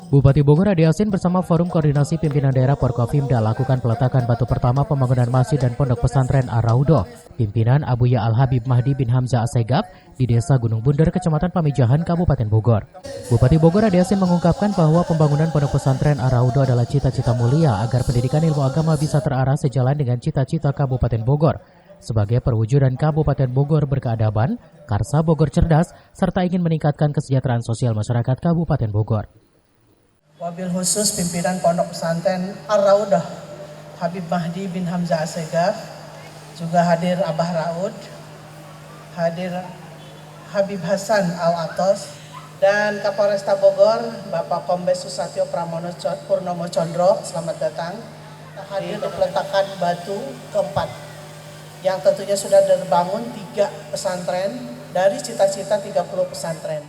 Bupati Bogor Ade Yasin bersama Forum Koordinasi Pimpinan Daerah Porkopimda lakukan peletakan batu pertama pembangunan masjid dan pondok pesantren Ar-Raudoh, pimpinan Abuya Al-Habib Mahdi bin Hamzah Assegaf di Desa Gunung Bunder, Kecamatan Pamijahan, Kabupaten Bogor. Bupati Bogor Ade Yasin mengungkapkan bahwa pembangunan pondok pesantren Ar-Raudoh adalah cita-cita mulia agar pendidikan ilmu agama bisa terarah sejalan dengan cita-cita Kabupaten Bogor. Sebagai perwujudan Kabupaten Bogor berkeadaban, Karsa Bogor cerdas, serta ingin meningkatkan kesejahteraan sosial masyarakat Kabupaten Bogor. Wabil khusus pimpinan Pondok Pesantren Ar-Raudoh Habib Mahdi bin Hamzah Assegaf, juga hadir Abah Raud, hadir Habib Hasan Al-Atos, dan Kapolresta Bogor Bapak Kombes Susatyo Pramono Purnomo Condro, selamat datang. Hadir untuk peletakan batu keempat yang tentunya sudah terbangun 3 pesantren dari cita-cita 30 pesantren.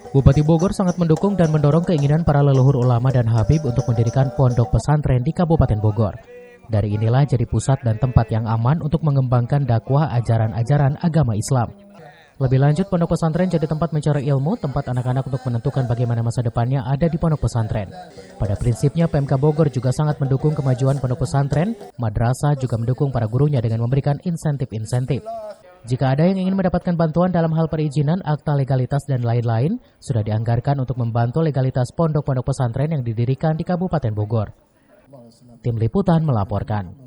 Bupati Bogor sangat mendukung dan mendorong keinginan para leluhur ulama dan habib untuk mendirikan pondok pesantren di Kabupaten Bogor. Dari inilah jadi pusat dan tempat yang aman untuk mengembangkan dakwah ajaran-ajaran agama Islam. Lebih lanjut, pondok pesantren jadi tempat mencari ilmu, tempat anak-anak untuk menentukan bagaimana masa depannya ada di pondok pesantren. Pada prinsipnya, PMK Bogor juga sangat mendukung kemajuan pondok pesantren. Madrasah juga mendukung para gurunya dengan memberikan insentif-insentif. Jika ada yang ingin mendapatkan bantuan dalam hal perizinan, akta legalitas, dan lain-lain, sudah dianggarkan untuk membantu legalitas pondok-pondok pesantren yang didirikan di Kabupaten Bogor. Tim Liputan melaporkan.